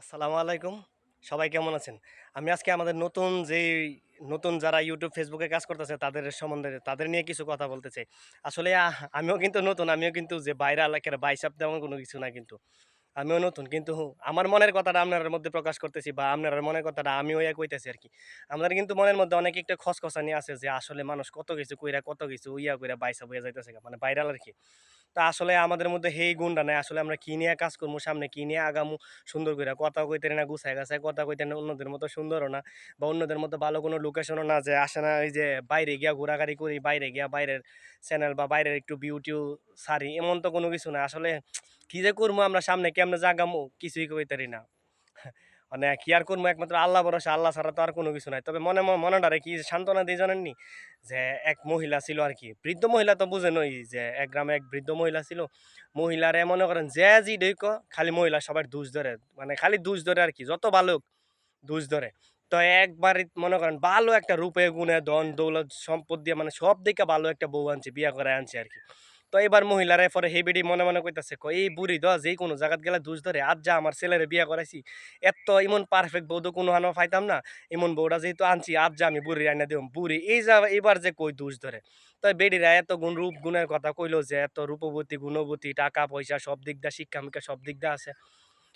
আসসালামু আলাইকুম। সবাই কেমন আছেন? আমি আজকে আমাদের নতুন যারা YouTube, Facebook এ কাজ করতেছে তাদের সম্বন্ধে তাদের নিয়ে কিছু কথা বলতে চাই। আসলে আমিও কিন্তু নতুন, আমিও কিন্তু যে ভাইরাল একেবারে বাইসাপ তেমন কোনো কিছু না কিন্তু। আমিও নতুন কিন্তু আমার মনের কথাটা আপনার মধ্যে প্রকাশ করতেছি বা আপনার মনের কথাটা আমিও কইতেছি আরকি। আমাদের কিন্তু মনের মধ্যে অনেক একটা খসখসানি আছে যে আসলে মানুষ কত কিছু কইরা, কত কিছু কইরা বাইসা হইয়া যাইতেছে মানে ভাইরাল আরকি। তা আসলে আমাদের মধ্যে সেই গুণটা নাই। আসলে আমরা কি নিয়ে কাজ করমু, সামনে কি নিয়ে আগামু সুন্দর কইরা। কথাও কইতে না গুছায় গাছায়, কথা কইতে না অন্যদের মতো সুন্দরও না বা অন্যদের মতো ভালো কোনো লোকেশনও না যে আসে না এই যে বাইরে গিয়া ঘোরাঘুরি করি, বাইরে গিয়া বাইরের চ্যানেল বা বাইরের একটু ভিউ-টিউ ছাড়ি, এমন তো কোনো কিছু না। আসলে কি যে করমু আমরা সামনে কেমনে যে আগামু কিছুই কইতারি না। মানে কি আর করবো একমাত্র আল্লাহ ভরসা, আল্লাহ ছাড়া তো আর কোনো কিছু নাই। তবে মনেটারে কি সান্ত্বনা দেই জানেননি? যে এক মহিলা ছিল আরকি। বৃদ্ধ মহিলা তো বুঝেনই যে এক গ্রামে এক বৃদ্ধ মহিলা ছিল। মহিলারে মনে করেন যে যেইডাই খালি মহিলা সবার দোষ ধরে। মানে খালি দোষ ধরে আরকি। যত ভালো হোক দোষ ধরে। তো একবারে মনে করেন ভালো একটা রূপে গুণে ধন দৌলত সম্পদ দিয়ে মানে সব দিকে ভালো একটা বউ আনছে, বিয়া করায় আনছে আরকি। তো এবার মহিলারা পরে হেবেডি মনে কইতাছে এই বুড়ি যেকোনো জায়গাত গেলে দোষ ধরে। আজ যা আমার ছেলেরে বিয়া করাইছি, এমন পারফেক্ট বউ তো কোনো হানো পাইতাম না। এমন বউটা যেহেতু আনছি আজ যা আমি বুড়ির আইনা দিলাম। বুড়ি এবার যে কই দোষ ধরে। তো বেডিরা এত রূপ গুণের কথা কইলো যে এত রূপবতী, গুণবতী, টাকা পয়সা সব দিক দিয়ে শিক্ষা-মিক্ষা সব দিক দিয়ে আছে।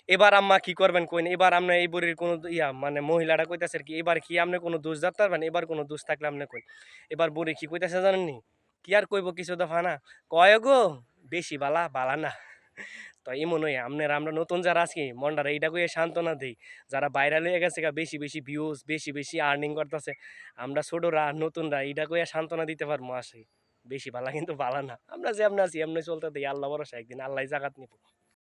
এবার আম্মা কি করবেন কইন? এবার আপনি এই বুড়ির কোনো মানে মহিলাটা কইতাছে আরকি, "এবার কি আপনি কোনো দোষ ধরতে পারবেন? এবার কোনো দোষ থাকলে আপনি কইন।" এবার বুড়ি কি কইতাছে জানেননি? কি আর কইব কিছু দফা না। কয় ওগো, "বেশি বালা, বালা না।" তো এমনই আমরা নতুন যারা আছি মনটারে এইটা কইয়া সান্ত্বনা দেই। যারা ভাইরাল হয়ে গেছে বেশি ভিউজ, বেশি আর্নিং করতাছে। আমরা ছোটরা, নতুনরা এইটা কইয়া সান্ত্বনা দিতে পারমু বেশি বালা কিন্তু বালা না। আমরা যেমনে আছি এমনে চলতে দেই। আল্লাহ ভরসা একদিন আল্লাহই জাগাত নিব।